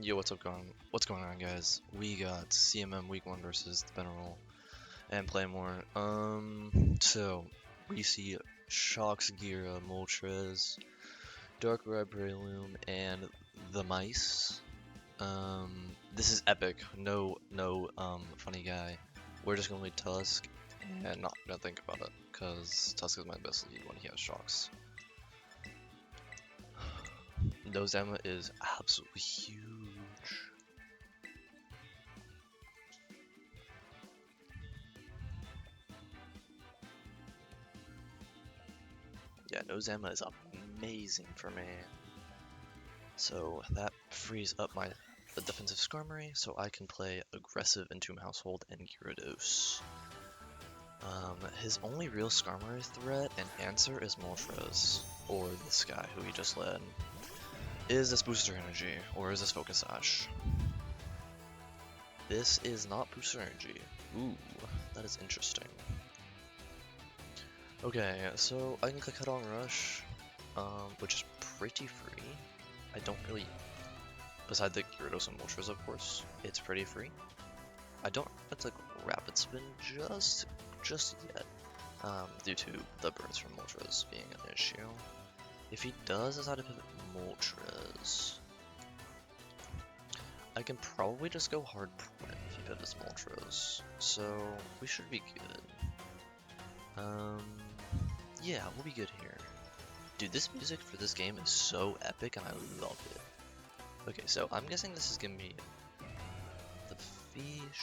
Yo, what's going on, guys? We got CMM Week 1 versus the Mineral and play more. So we see Shocks, Gira, Moltres, Dark Red Breloom, and the Mice. This is epic. No, funny guy. We're just gonna lead Tusk and not gonna think about it, cause Tusk is my best lead when he has Shocks. Nose Emma is absolutely huge. Yeah, Nose Emma is amazing for me. So that frees up my defensive Skarmory, so I can play aggressive Entomb Household and Gyarados. His only real Skarmory threat and answer is Moltres, or this guy who he just led. Is this Booster Energy, or is this Focus Sash? This is not Booster Energy. Ooh, that is interesting. Okay, so I can click Head-On Rush, which is pretty free. I don't really, beside the Gyarados and Moltres, of course, it's pretty free. I don't it's like Rapid Spin just yet, due to the burns from Moltres being an issue. If he does decide to pivot Moltres, I can probably just go hard print if he pivots Moltres, so we should be good. Yeah, we'll be good here. Dude, this music for this game is so epic and I love it. Okay, so I'm guessing this is gonna be the fish.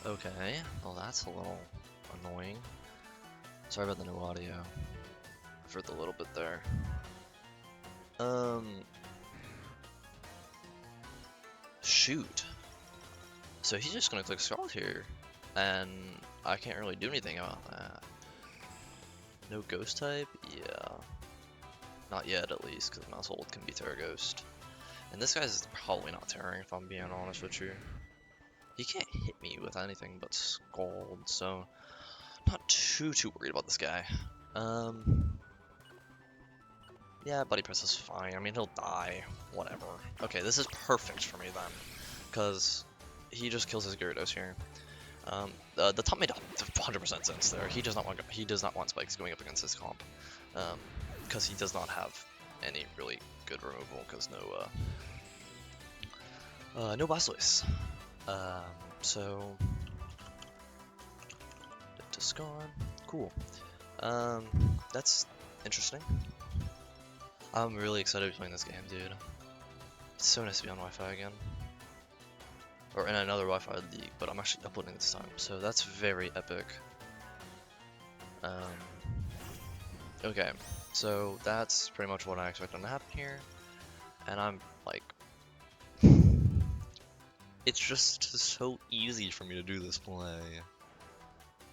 Okay, well that's a little annoying. Sorry about the no audio for the little bit there. Shoot. So he's just gonna click Scarlet here, and I can't really do anything about that. No ghost type? Yeah. Not yet, at least, because Mouse Hold can be Terra Ghost. And this guy's probably not Terraing, if I'm being honest with you. He can't hit me with anything but Scald, so not too worried about this guy. Yeah, Buddy Press is fine. I mean, he'll die. Whatever. Okay, this is perfect for me then, because he just kills his Gyarados here. The top made 100% sense there. He does not want spikes going up against his comp, because he does not have any really good removal, because no Blastoise. So discard. Cool. That's interesting. I'm really excited to be playing this game, dude. It's so nice to be on Wi-Fi again. Or in another Wi-Fi league, but I'm actually uploading this time, so that's very epic. Okay, so that's pretty much what I expected to happen here, and I'm like, it's just so easy for me to do this play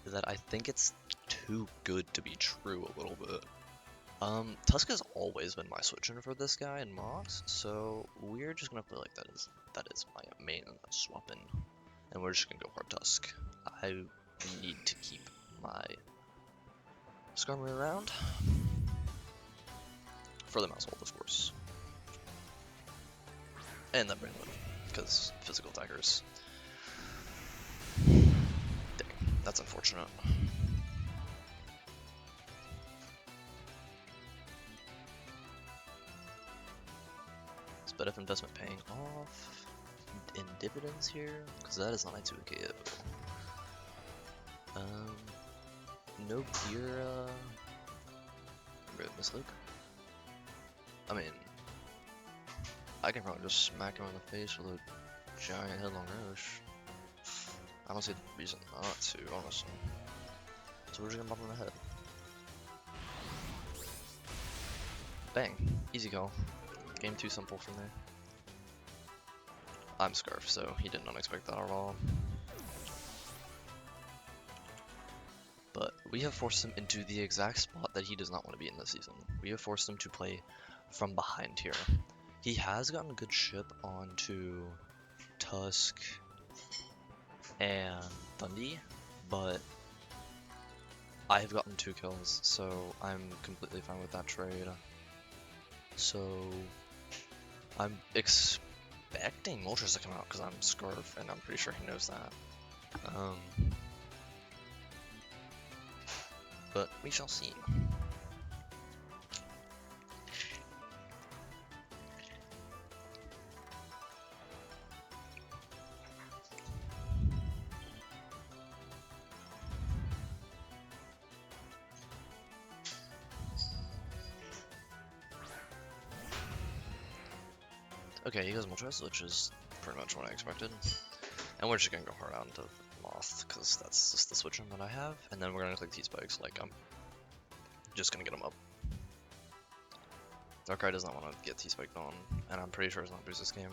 that I think it's too good to be true a little bit. Tusk has always been my switch-in for this guy in Mox, so we're just gonna play like that is my main swap-in, and we're just gonna go hard Tusk. I need to keep my Skarmory around for the Mouse Hold, of course, and that Brainwood, because physical attackers. Dang, that's unfortunate. But if investment paying off in dividends here, because that is not a 2KO. No Gira. Miss Luke. I mean, I can probably just smack him in the face with a giant headlong rush. I don't see the reason not to, honestly. So we're just gonna bump him in the head. Bang. Easy call. Game too simple for me. I'm Scarf, so he did not expect that at all. But we have forced him into the exact spot that he does not want to be in this season. We have forced him to play from behind here. He has gotten a good ship onto Tusk and Thundy, but I have gotten 2 kills, so I'm completely fine with that trade. So I'm expecting Moltres to come out because I'm Scarf, and I'm pretty sure he knows that. But we shall see. Okay, he goes Moltres, which is pretty much what I expected. And we're just gonna go hard on to Moth, because that's just the switch-in that I have. And then we're gonna click T-Spikes, like I'm just gonna get him up. Darkrai does not want to get T-Spiked on, and I'm pretty sure it's not boost this game.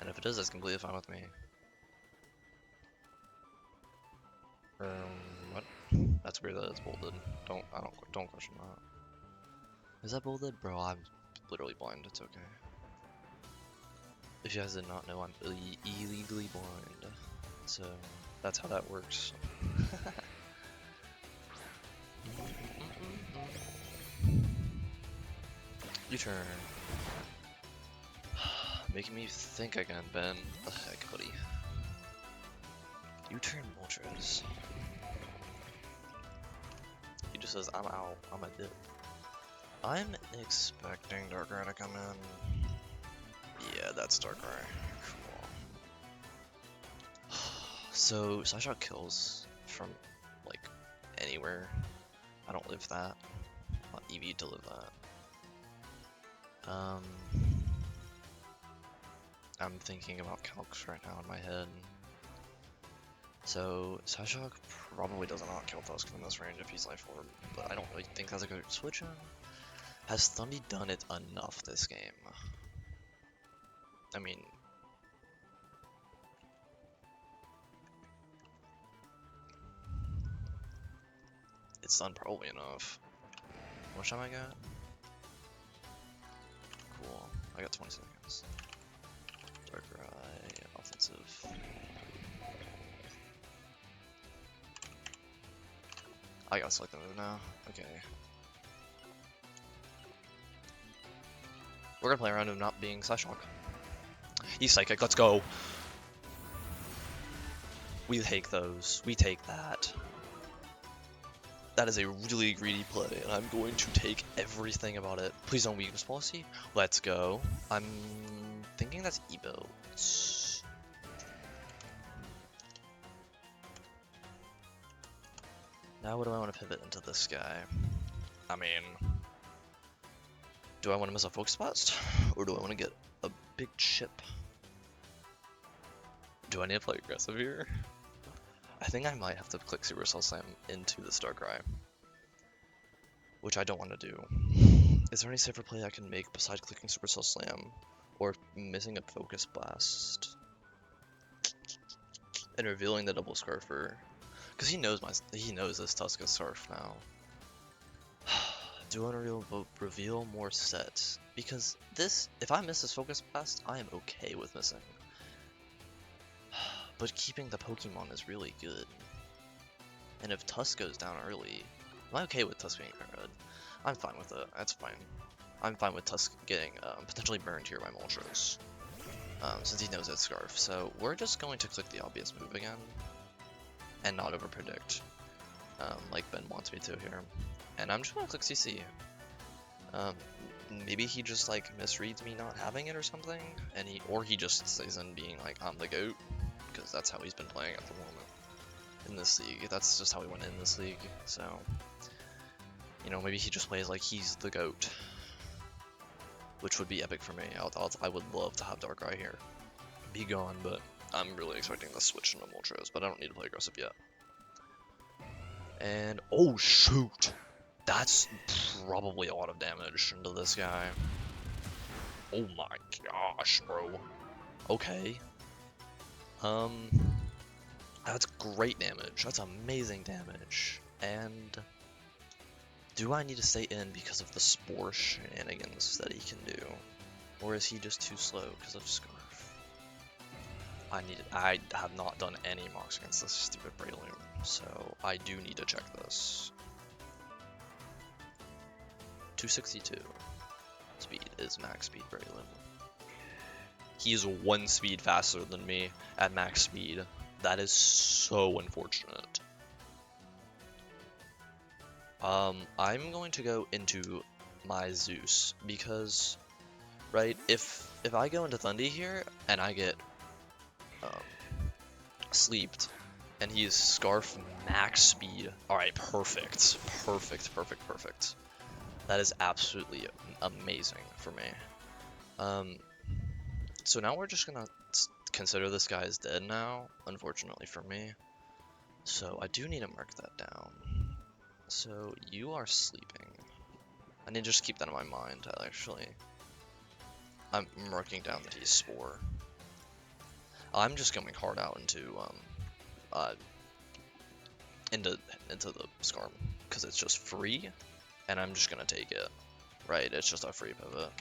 And if it is, that's completely fine with me. What? That's weird that it's bolded. Don't question that. Is that bolded? Bro, I'm literally blind, it's okay. If you guys did not know, I'm illegally blind. So, that's how that works. U-turn. Making me think again, Ben. The heck, buddy. U-turn Moltres. He just says, I'm out. I'm a dip. I'm expecting Darkrai to come in. Yeah, that's Darkrai. Cool. So, Psyshock kills from, like, anywhere. I don't live that. I want Eevee to live that. I'm thinking about calcs right now in my head. So Psyshock probably does not kill Tusk from this range if he's Life Orb, but I don't really think that's a good switch on. Has Thundy done it enough this game? I mean, it's done probably enough. How much time I got? Cool. I got 20 seconds. Darker Eye, offensive. I gotta select the move now. Okay. We're gonna play around him not being Psyshock. He's Psychic, let's go! We take those. We take that. That is a really greedy play, and I'm going to take everything about it. Please don't weakness policy. Let's go. I'm thinking that's E-builds. Now what do I want to pivot into this guy? I mean, do I want to miss a Focus Blast? Or do I want to get a big chip? Do I need to play aggressive here? I think I might have to click Supercell Slam into the Darkrai, which I don't want to do. Is there any safer play I can make besides clicking Supercell Slam or missing a Focus Blast and revealing the double Scarfer? Because he knows this Tuska Scarf now. Do I want to reveal more sets? Because this, if I miss this Focus Blast, I am okay with missing. But keeping the Pokemon is really good. And if Tusk goes down early, am I okay with Tusk being red? I'm fine with it. That's fine. I'm fine with Tusk getting potentially burned here by Moltres, since he knows that Scarf. So we're just going to click the obvious move again, and not overpredict, like Ben wants me to here. And I'm just gonna click CC. Maybe he just like misreads me not having it or something, and he just stays in being like I'm the GOAT, because that's how he's been playing at the moment in this league. That's just how he went in this league. So, you know, maybe he just plays like he's the GOAT, which would be epic for me. I would love to have Darkrai here be gone, but I'm really expecting the switch into Moltres, but I don't need to play aggressive yet. And oh shoot, that's probably a lot of damage into this guy. Oh my gosh, bro. Okay. That's great damage. That's amazing damage. And do I need to stay in because of the Spore shenanigans that he can do? Or is he just too slow because of Scarf? I have not done any mocks against this stupid Breloom, so I do need to check this. 262 speed is max speed Breloom. He is 1 speed faster than me at max speed. That is so unfortunate. I'm going to go into my Zeus because, right, if I go into Thundy here and I get sleeped and he is Scarf max speed, alright, perfect. That is absolutely amazing for me. So now we're just gonna consider this guy is dead now, unfortunately for me. So I do need to mark that down. So you are sleeping. I need to just keep that in my mind, actually. I'm marking down that he's Spore. I'm just going hard out into the Scarm, because it's just free, and I'm just gonna take it. Right, it's just a free pivot.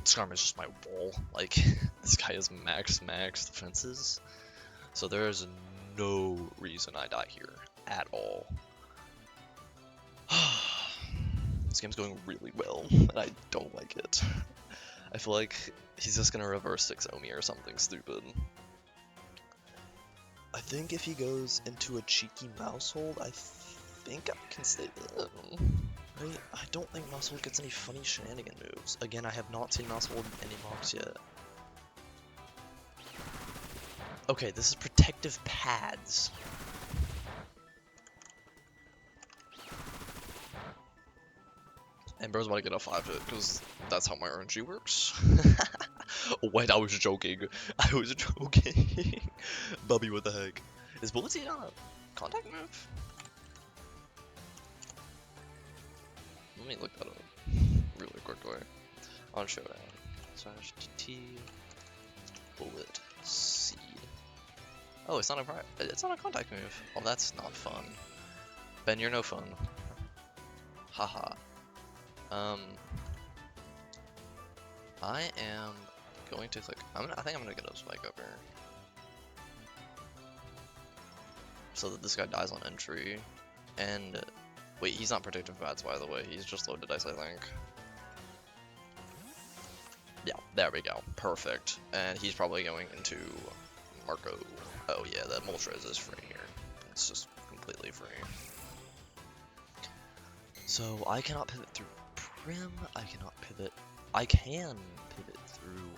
Scarm is just my wall. Like, this guy is max defenses, so there is no reason I die here at all. This game's going really well, and I don't like it. I feel like he's just gonna reverse 6 Omi or something stupid. I think if he goes into a cheeky mouse hold, I think I can stay in. Right? I don't think mouse hold gets any funny shenanigan moves. Again, I have not seen mouse hold in any mocks yet. Okay, this is protective pads. And bro's about to get a 5-hit, because that's how my RNG works. Wait, I was joking. I was joking. Bubby, what the heck? Is Bullet Seed on a contact move? Let me look that up really quickly on Showdown. /TT Bullet Seed. Oh, it's not a contact move. Oh, that's not fun. Ben, you're no fun. Haha. I am going to click. I think I'm gonna get a spike up here, so that this guy dies on entry. And wait, he's not protective bats, by the way. He's just loaded dice, I think. Yeah, there we go. Perfect. And he's probably going into Marco. Oh yeah, the Moltres is free here. It's just completely free. So I cannot pivot through Prim. I cannot pivot. I can pivot through.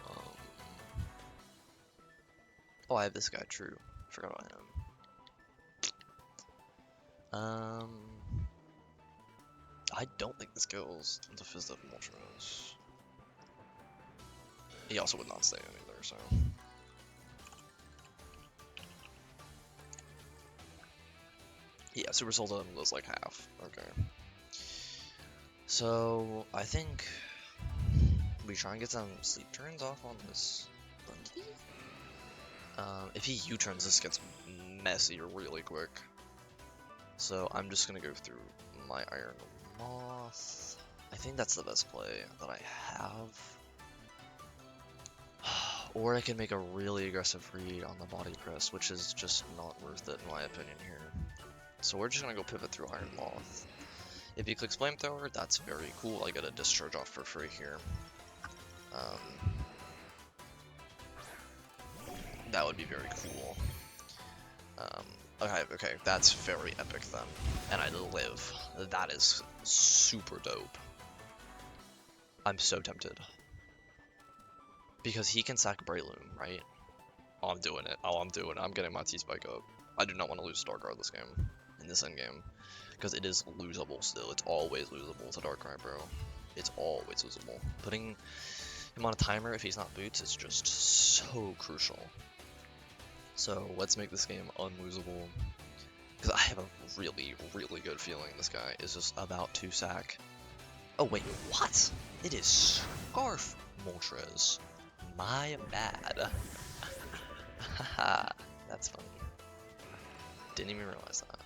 Oh, I have this guy. True. Forgot about him. I don't think this kills the Fizz of Moltres. He also would not stay in either, so. Yeah, Super Soul does like half. Okay. So, I think we try and get some sleep turns off on this Bundy. If he U-turns, this gets messy really quick. So, I'm just gonna go through my Iron Moth. I think that's the best play that I have. Or I can make a really aggressive read on the body press, which is just not worth it in my opinion here. So we're just gonna go pivot through Iron Moth. If he clicks Flamethrower, that's very cool. I get a discharge off for free here. That would be very cool. Okay, that's very epic then. And I live. That is super dope. I'm so tempted. Because he can sack Breloom, right? Oh, I'm doing it. Oh, I'm doing it. I'm getting my T-Spike up. I do not want to lose Darkrai this game. In this endgame. Because it is losable still. It's always losable to Darkrai, bro. It's always losable. Putting him on a timer if he's not boots is just so crucial. So let's make this game unlosable. Because I have a really, really good feeling this guy is just about to sack. Oh wait, what? It is Scarf Moltres. My bad. Haha, that's funny. Didn't even realize that.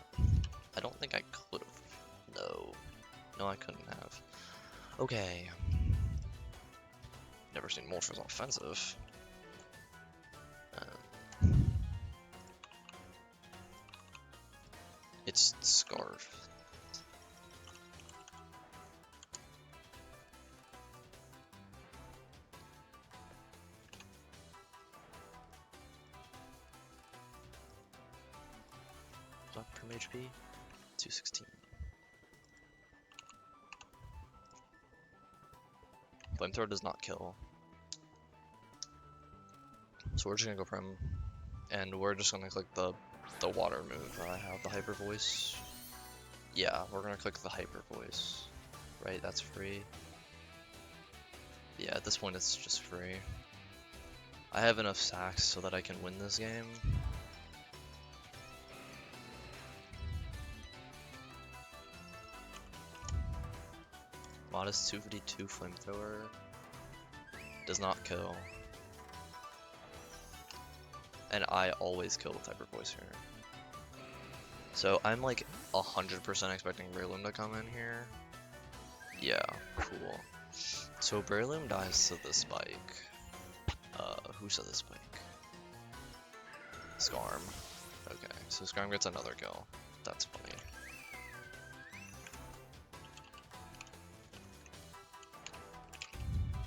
I don't think I could have. No, I couldn't have. Okay. Never seen Moltres offensive. It's Scarf. What per HP? 216. Flamethrower does not kill. So we're just gonna go Prim. And we're just gonna click the water move that I have, the Hyper Voice. Yeah, we're gonna click the Hyper Voice. Right, that's free. Yeah, at this point it's just free. I have enough sacks so that I can win this game. Modest 252 Flamethrower. Does not kill. And I always kill with Hyper Voice here. So I'm like 100% expecting Breloom to come in here. Yeah, cool. So Breloom dies to the spike. Who said the spike? Skarm. Okay, so Skarm gets another kill. That's funny.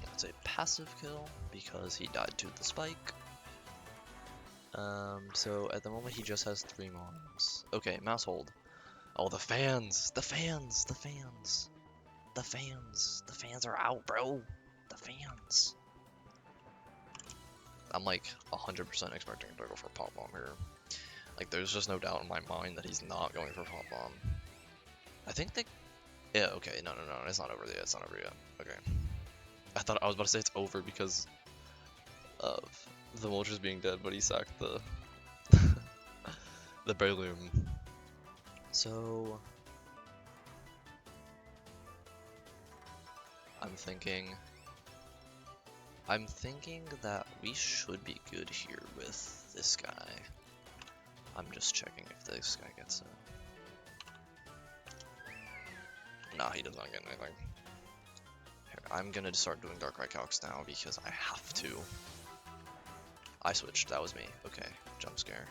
That's a passive kill because he died to the spike. So at the moment he just has 3 mons. Okay, mouse hold. Oh, the fans! The fans! The fans! The fans! The fans are out, bro! The fans! I'm like 100% expecting to go for Pop Bomb here. Like, there's just no doubt in my mind that he's not going for Pop Bomb. I think they... Yeah, okay, no, it's not over yet, it's not over yet. Okay. I was about to say it's over because of the Moltres being dead, but he sacked the the Breloom. So I'm thinking that we should be good here with this guy. I'm just checking if this guy gets it. Nah, he does not get anything. Here, I'm gonna start doing Darkrai calcs now because I have to. I switched, that was me. Okay, jump scare.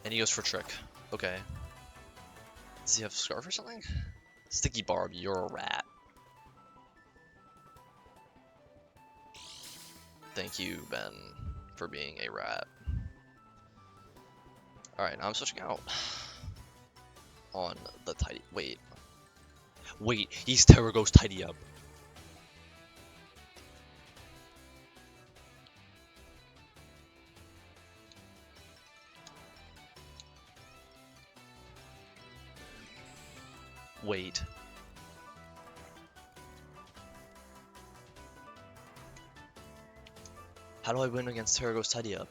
And he goes for trick. Okay. Does he have Scarf or something? Sticky Barb, you're a rat. Thank you, Ben, for being a rat. Alright, now I'm switching out on the tidy. Wait, he's Terraghost Tidy Up. Wait. How do I win against Terraghost Tidy Up?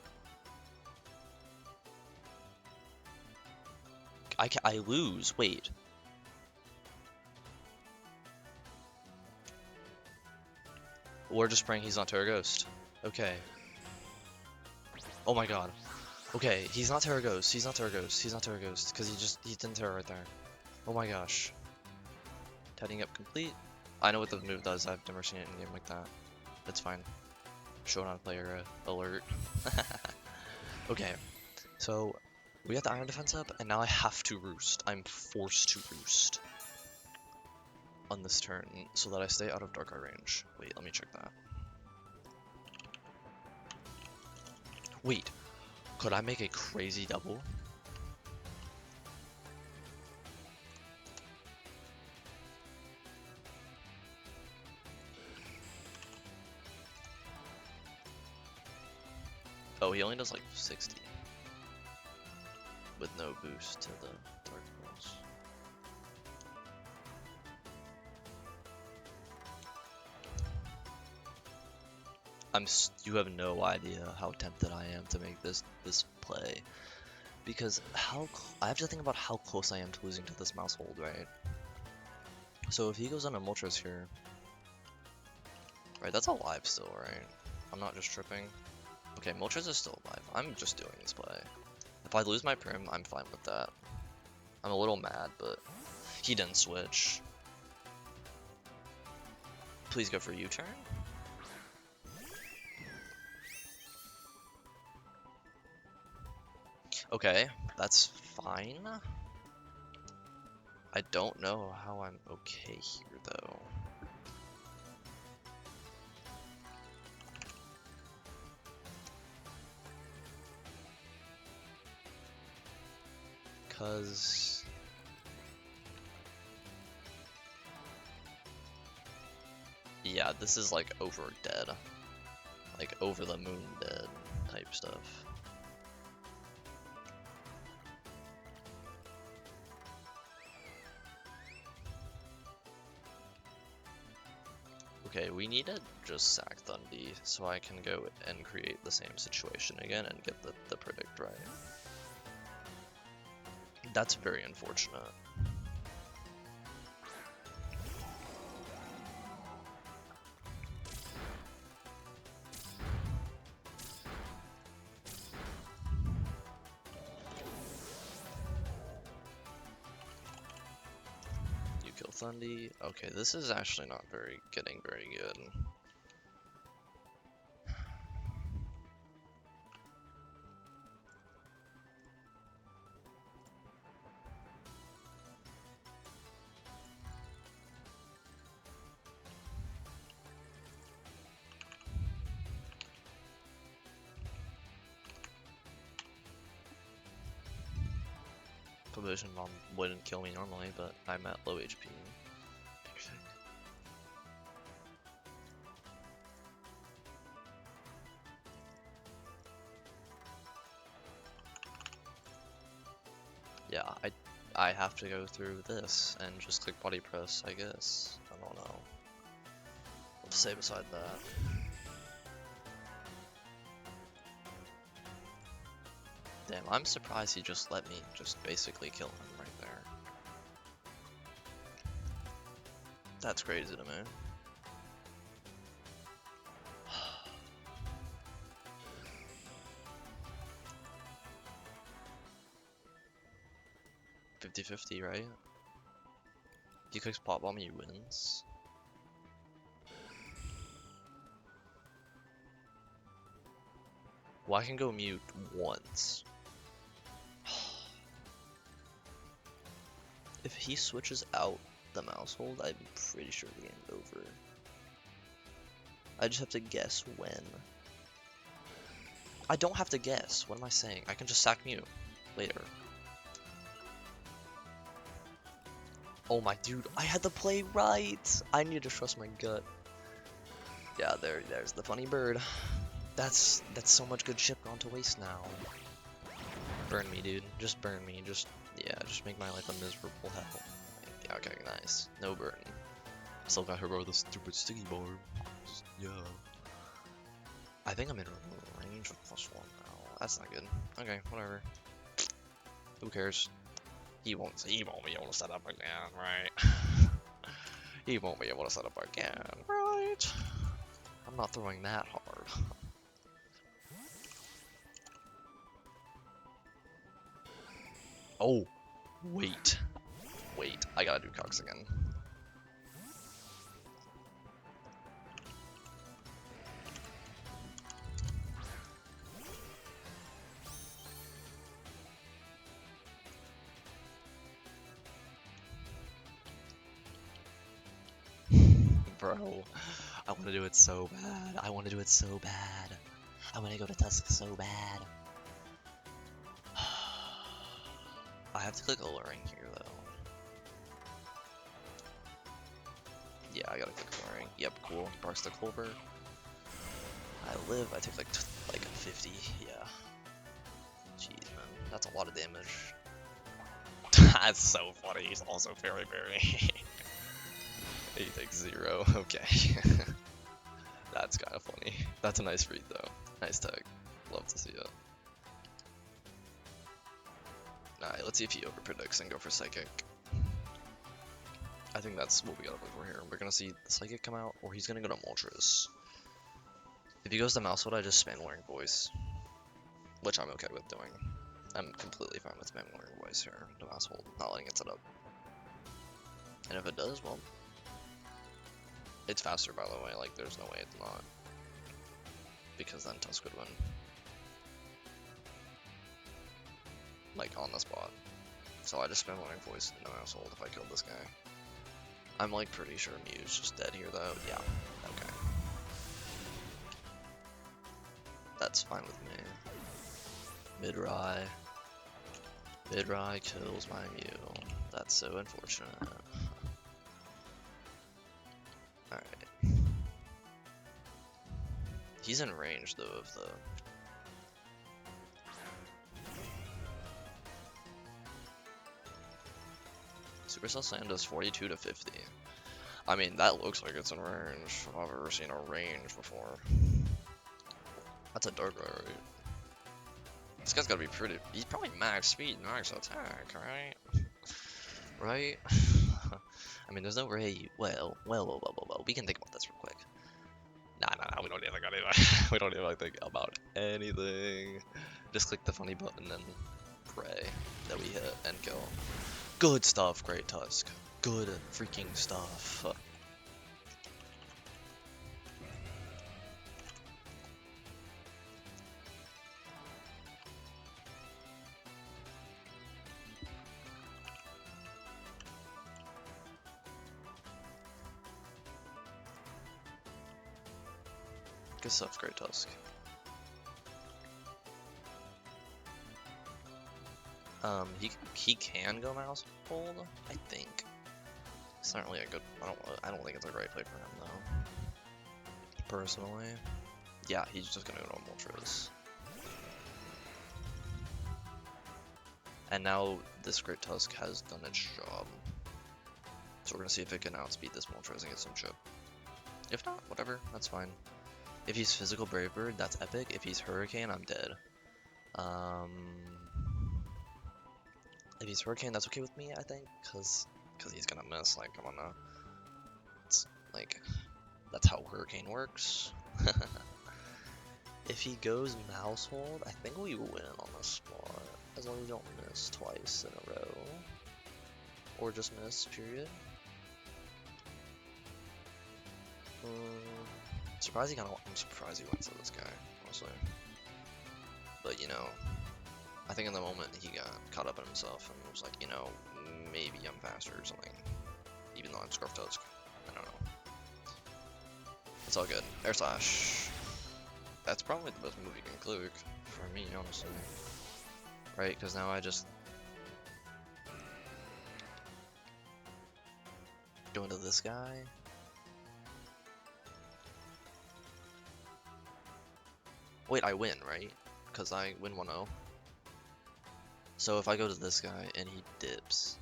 I lose. Wait. We're just praying he's not Terraghost. Okay. Oh my god. Okay, he's not Terraghost. He's not Terraghost. He's not Terraghost. Because he didn't Terra right there. Oh my gosh. Tidying up complete. I know what the move does. I've never seen it in a game like that. That's fine. Showing on player alert. Okay. So we got the Iron Defense up, and now I have to Roost. I'm forced to Roost on this turn so that I stay out of Darkrai range. Wait, let me check that. Wait, could I make a crazy double? Oh, he only does like 60 with no boost to the Dark Pulse. You have no idea how tempted I am to make this play, because I have to think about how close I am to losing to this mouse hold, right? So if he goes on a Moltres here, right, that's alive still, right? I'm not just tripping. Okay, Moltres is still alive. I'm just doing this play. If I lose my Prim, I'm fine with that. I'm a little mad, but he didn't switch. Please go for U-turn. Okay, that's fine. I don't know how I'm okay here, though. Cause yeah, this is like over dead, like over the moon dead type stuff. Okay, we need to just sack Thundy so I can go and create the same situation again and get the predict right. That's very unfortunate. You kill Thundy. Okay, this is actually not getting very good. Collision Bomb wouldn't kill me normally, but I'm at low HP. Yeah, I have to go through this and just click body press, I guess. I don't know. What to say beside that? Damn, I'm surprised he just let me just basically kill him right there. That's crazy to me. $50-50, right? He clicks pop bomb, he wins. Well, I can go mute once. If he switches out the mouse hold, I'm pretty sure the game's over. I just have to guess when. I don't have to guess. What am I saying? I can just sack mute later. Oh my dude, I had the play right. I need to trust my gut. Yeah, there's the funny bird. That's so much good chip gone to waste now. Burn me, dude. Just burn me. Just make my life a miserable hell. Yeah, okay, nice. No burn. Still got her with the stupid sticky bar. Yeah. I think I'm in range of +1 now. That's not good. Okay, whatever. Who cares? He won't be able to set up again, right? He won't be able to set up again, right? I'm not throwing that hard. Oh, wait, I gotta do Cox again. Bro, I want to do it so bad. I want to do it so bad. I want to go to Tusk so bad. I have to click alluring here though. Yeah, I gotta click alluring. Yep, cool. Barks the Colbert. I live. I take like 50. Yeah. Jeez, man, that's a lot of damage. That's so funny. He's also very. He takes 0. Okay. That's kind of funny. That's a nice read though. Nice tag. Love to see it. Alright, let's see if he overpredicts and go for Psychic. I think that's what we gotta look for here. We're gonna see the Psychic come out, or he's gonna go to Moltres. If he goes to Mousehold, I just spam Luring Voice. Which I'm okay with doing. I'm completely fine with spamming Luring Voice here to Mousehold, not letting it set up. And if it does, well, it's faster, by the way. Like, there's no way it's not. Because then Tusk would win. Like, on the spot. So I just spam Luring Voice in the Mousehold if I killed this guy. I'm, like, pretty sure Mew's just dead here, though. Yeah. Okay. That's fine with me. Mid-Rye. Mid-Rye kills my Mew. That's so unfortunate. Alright. He's in range, though, of the... Supercell Slam does 42 to 50. I mean, that looks like it's in range. If I've ever seen a range before. That's a dark right? This guy's gotta be pretty... He's probably max speed, max attack, right? Right? I mean, there's no way... Well, we can think about this real quick. Nah, we don't even think we don't even think about anything. Just click the funny button and pray that we hit and kill. Good stuff, Great Tusk. Good freaking stuff. Good stuff, Great Tusk. He can go mouse hold, I think. It's not really a good. I don't think it's a great play for him though. Personally, yeah, he's just gonna go to Moltres. And now this Great Tusk has done its job. So we're gonna see if it can outspeed this Moltres and get some chip. If not, whatever, that's fine. If he's Physical Brave Bird, that's epic. If he's Hurricane, I'm dead. If he's Hurricane, that's okay with me, I think, cause he's gonna miss. Like, come on now. It's like that's how Hurricane works. If he goes Mousehold, I think we win on the spot, as long as we don't miss twice in a row, or just miss. Period. I'm surprised he went to this guy, honestly. But you know, I think in the moment he got caught up in himself and was like, you know, maybe I'm faster or something. Even though I'm Scarf Tusk. I don't know. It's all good. Air Slash. That's probably the best move you can click for me, honestly. Right? Because now I just go into this guy. Wait, I win, right? Because I win 1-0. So if I go to this guy and he dips.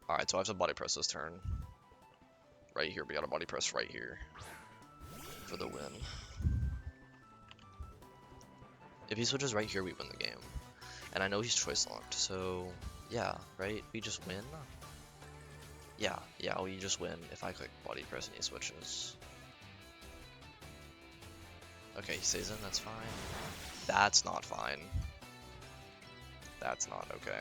Alright, so I have to body press this turn. Right here, we got a body press right here. For the win. If he switches right here, we win the game. And I know he's choice locked, so yeah, right? We just win? Yeah, we just win if I click body press and he switches. Okay, he stays in, that's fine. That's not fine. That's not okay.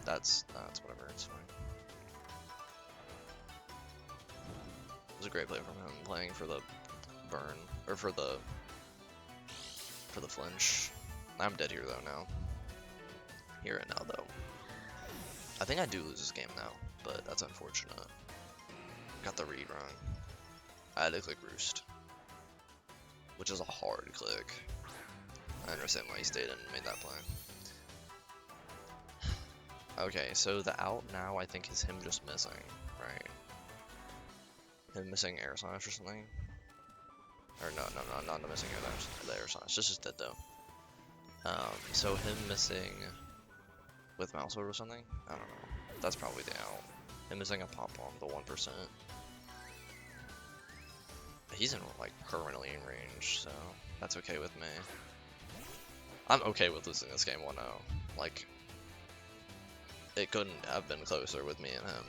That's whatever, it's fine. It was a great play from him, playing for the burn, or for the flinch. I'm dead here though now. Here and now though. I think I do lose this game now, but that's unfortunate. Got the read wrong. I had to click Roost, which is a hard click. I understand why he stayed and made that play. Okay, so the out now I think is him just missing, right? Him missing air slash or something? Or no, not the missing air slash, the air slash, this is dead though. So him missing with mouse or something? I don't know. That's probably the out. Him missing a pop bomb, the 1%. He's in like permanently in range, so that's okay with me. I'm okay with losing this game 1-0. Like, it couldn't have been closer with me and him.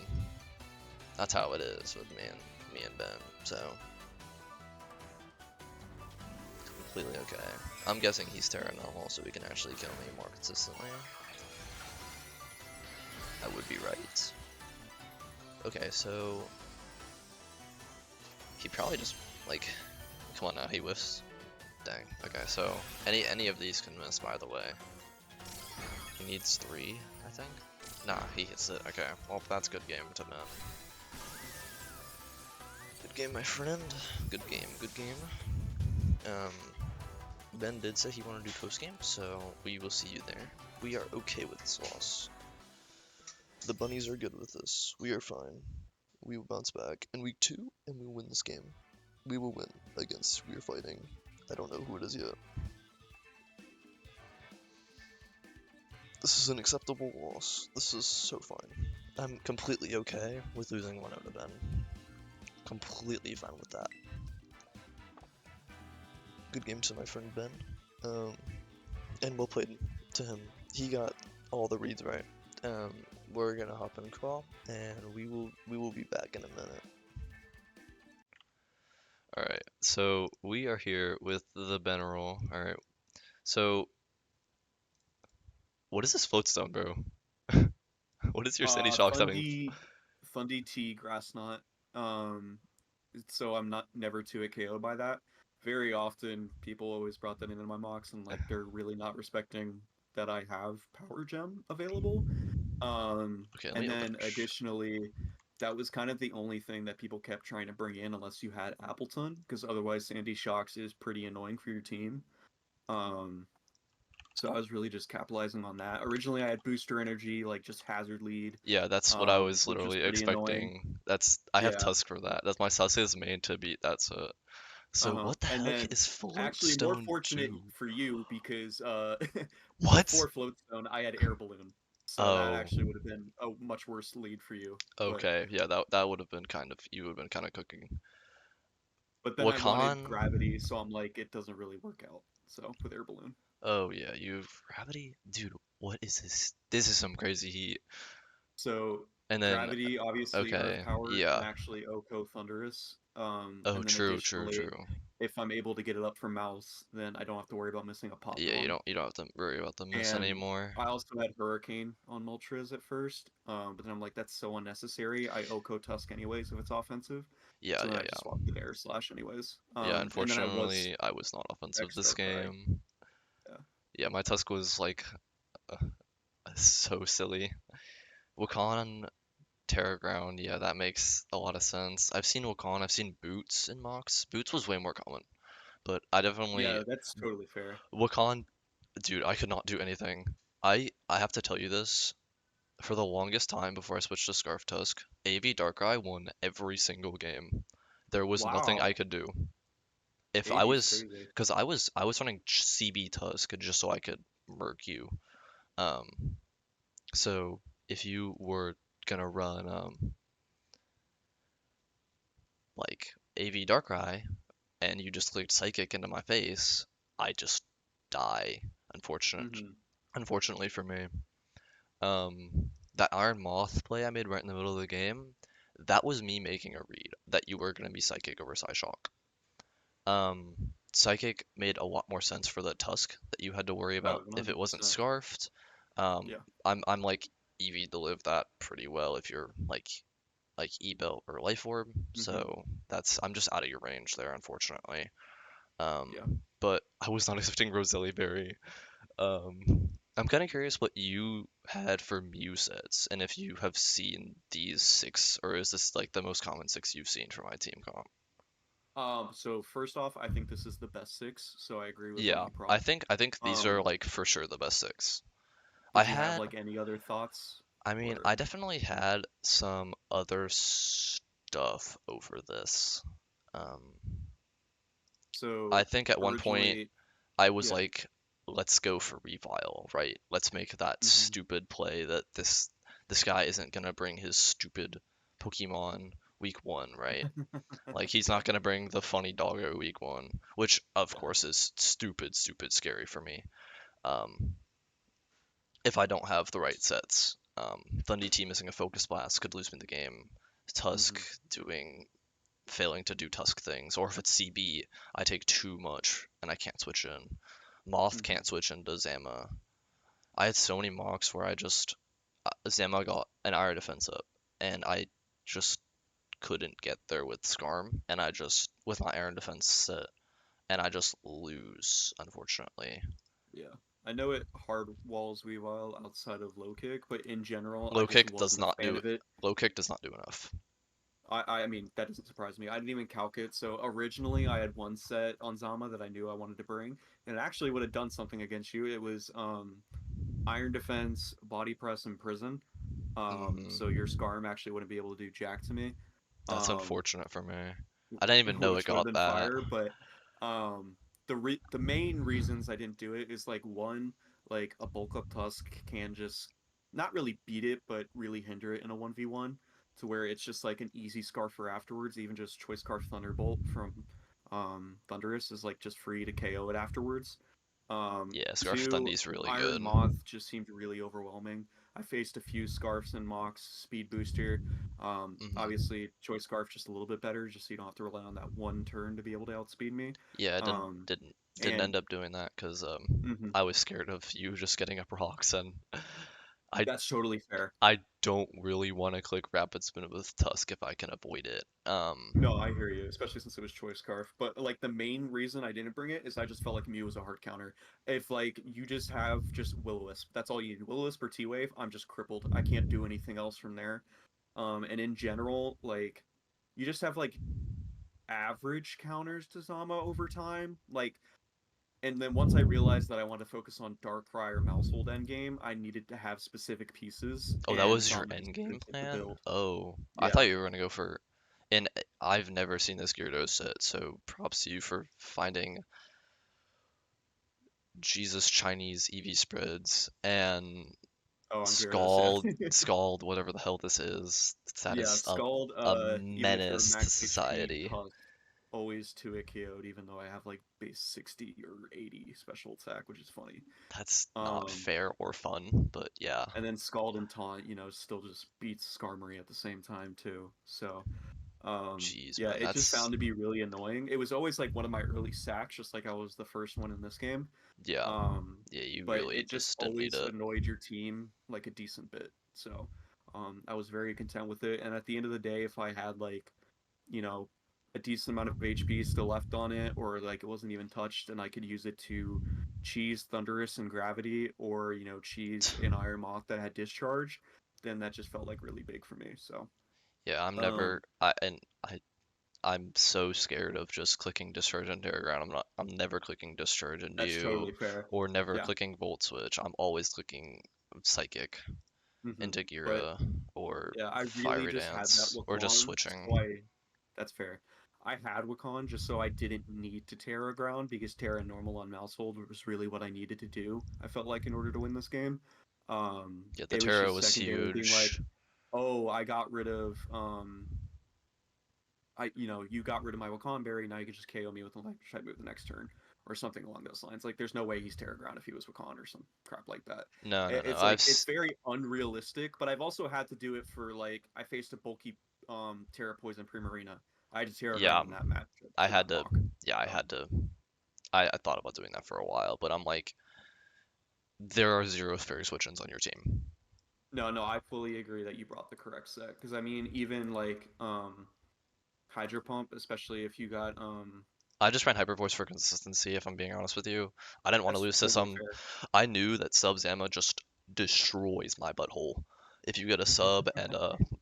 That's how it is with me and Ben, so completely okay. I'm guessing he's Terra normal, so he can actually kill me more consistently. That would be right. Okay, so he probably just like, come on now, he whiffs. Dang. Okay, so any of these can miss, by the way. He needs 3, I think. Nah, he hits it. Okay, well that's good game to Ben. Good game, my friend. Good game, good game. Ben did say he wanted to do postgame, so we will see you there. We are okay with this loss. The bunnies are good with this. We are fine. We will bounce back in week 2, and we will win this game. We will win against We Are Fighting. I don't know who it is yet. This is an acceptable loss. This is so fine. I'm completely okay with losing 1-0 to Ben. Completely fine with that. Good game to my friend Ben. And well played to him. He got all the reads right. We're gonna hop in crawl, and we will be back in a minute. Alright, so we are here with the Beneral. Alright, so what is this floatstone, bro? What is your Sandy Shocks having? Fundy T Grass Knot. So I'm never too KO'd by that. Very often, people always brought that into my mocks, and like they're really not respecting that I have Power Gem available. Okay, let me And open. then additionally, that was kind of the only thing that people kept trying to bring in, unless you had Appleton, because otherwise Sandy Shocks is pretty annoying for your team. Um, So I was really just capitalizing on that. Originally, I had booster energy, like just hazard lead, Yeah, that's what I was which was literally pretty annoying. expecting. I have Yeah. Tusk for that. That's my Tusk is made to beat that. So Uh-huh. what the And heck then is actually more Floatstone fortunate do? for you because What? before Floatstone, I had Air Balloon. So that Oh, actually would have been a much worse lead for you. But okay. Yeah, that would have been kind of you would have been kind of cooking. but then I wanted Wakan? Gravity, so I'm like, it doesn't really work out. So with Air Balloon. Oh yeah, you've gravity, dude. What is this? This is some crazy heat. So And then Gravity, obviously Earth okay, Power, and yeah. actually Oko Thunderous. Oh, And then true, true, additionally, true. if I'm able to get it up from Mouse, then I don't have to worry about missing a Yeah, Populon. you don't have to worry about the miss And anymore. I also had Hurricane on Moltres at first, but then I'm like, that's so unnecessary. I Oko Tusk anyways if it's offensive. Yeah, So then yeah, I just yeah. swapped it to Air Slash anyways. Yeah, And then I was unfortunately, I was not offensive X this Darkrai. game. Yeah. Yeah, my Tusk was like uh, so silly. Wakan Terra Ground, yeah, that makes a lot of sense. I've seen Wakan, I've seen Boots in mocks. Boots was way more common, but I definitely Yeah, that's totally fair. Wakan, dude, I could not do anything. I have to tell you this. For the longest time before I switched to Scarf Tusk, AV Darkrai won every single game. There was nothing I Wow. could do. If I AV's was, crazy. because I was running CB Tusk just so I could murk you. Um, so if you were gonna run like AV Darkrai and you just clicked Psychic into my face, I just die. Hmm. Unfortunately for me. That Iron Moth play I made right in the middle of the game, that was me making a read that you were gonna be Psychic over Psyshock. Psychic made a lot more sense for the Tusk that you had to worry Oh, about if it wasn't 100%. scarfed. Um, Yeah. I'm like EV to live that pretty well if you're like E-Belt or Life Orb. Hmm. So that's I'm just out of your range there, unfortunately. Yeah. But I was not expecting Roselli Berry. I'm kind of curious what you had for Mew sets, and if you have seen these six, or is this like the most common six you've seen for my team comp? So first off, I think this is the best six, so I agree with Yeah, Omni Prop. I think these are Um, like for sure the best six. I did you have had, like any other thoughts? I mean, Or I definitely had some other stuff over this. Um, I so think at one point originally, I was yeah. like, let's go for Revile, right? Let's make that Hmm. stupid play that this guy isn't gonna bring his stupid Pokemon week one, right? Like he's Yeah. not gonna bring the funny doggo week one, which of Yeah. course is stupid, stupid scary for me. Um, if I don't have the right sets. Thundy T missing a Focus Blast could lose me the game. Tusk Hmm. doing failing to do Tusk things, or if it's CB, I take too much and I can't switch in. Moth Hmm. can't switch into Zama. I had so many mocks where I just Zama got an Iron Defense up, and I just couldn't get there with Scarm, and I just with my Iron Defense set, and I just lose, unfortunately. Yeah. I know it hard walls Weavile outside of low kick, but in general, I Low just kick does wasn't a not fan do of it. low kick does not do enough. I mean, that doesn't surprise me. I didn't even calc it. So originally, I had one set on Zama that I knew I wanted to bring, and it actually would have done something against you. It was Iron Defense, Body Press, and Prison. So your Mm, Scarm actually wouldn't be able to do jack to me. that's Um, unfortunate for me. I didn't even know it which would have got been that. fire. But the main reasons I didn't do it is like one, like a bulk up Tusk can just not really beat it, but really hinder it in a 1v1 to where it's just like an easy scarf for afterwards. Even just Choice Scarf Thunderbolt from Thunderous is like just free to KO it afterwards. Yeah, Scarf Two, Thundy's really Iron good. Moth just seemed really overwhelming. I faced a few Scarfs and Mocks, Speed Booster. Hmm. Obviously, Choice Scarf just a little bit better, just so you don't have to rely on that one turn to be able to outspeed me. Yeah, it didn't Um, didn't didn't and end up doing that because mhm, I was scared of you just getting up rocks, and I that's totally fair. I don't really want to click Rapid Spin with Tusk if I can avoid it. No, I hear you, especially since it was Choice Scarf. But like the main reason I didn't bring it is I just felt like Mew was a hard counter. If like you just have just Will-O-Wisp, that's all you need. Will-O-Wisp or T-Wave, I'm just crippled. I can't do anything else from there. And in general, like you just have like average counters to Zama over time. Like And then once I realized that I wanted to focus on Darkrai or Mousehold endgame, I needed to have specific pieces, Oh, that and was your Zama just end didn't game fit the plan? build. Oh, I Yeah. thought you were gonna go for. And I've never seen this Gyarados set, so props to you for finding Jesus Chinese EV spreads and Oh, on Gyarados, Scald, yeah. Scald, whatever the hell this is. That Yeah, is Scald, a even if you're menace to max HP, society. costs always 2-hit KO'd, even though I have like base 60 or 80 special attack, which is funny. That's not Um, fair or fun, but yeah. and then Scald and Taunt, still just beats Skarmory at the same time too. So, Jeez, yeah, man, it just that's found to be really annoying. It was always like one of my early sacks, just like I was the first one in this game. yeah, Um, yeah. You but really it just just didn't need always it. annoyed your team like a decent bit. So, I was very content with it. And at the end of the day, if I had like, you know, a decent amount of HP still left on it, or like it wasn't even touched, and I could use it to cheese Thunderous and Gravity, or cheese an Iron Moth that had Discharge, then that just felt like really big for me. So, Yeah, I'm never. um, I'm so scared of just clicking discharge into ground. I'm never clicking discharge into that's you totally fair. or never Yeah. clicking volt switch. I'm always clicking psychic into But Gira or yeah, I really fiery just had that dance or just Wakan, so switching. that's fair. I had Wakan just so I didn't need to Terra Ground because Terra Normal on Mousehold was really what I needed to do. I felt like in order to win this game. Yeah, the It was Terra just was secondarily being like, huge. oh, I got rid of you got rid of my Wakan Berry, now you can just KO me with an electric type move the next turn, or something along those lines. Like, there's no way he's Terra Ground if he was Wakan or some crap like that. No, no, no. It's like it's very unrealistic, but I've also had to do it for like I faced a bulky Terra Poison Primarina. I had to Terra Yeah, Ground in that match I for that had to. mock. Yeah, I So had to. I thought about doing that for a while, but I'm like, there are zero fairy switch-ins on your team. no, no, I fully agree that you brought the correct set because I mean even like Hydro Pump, especially if you got I just ran Hyper Voice for consistency, if I'm being honest with you. I didn't want to that's lose to totally some. fair. I knew that sub Zama just destroys my butthole. If you get a sub and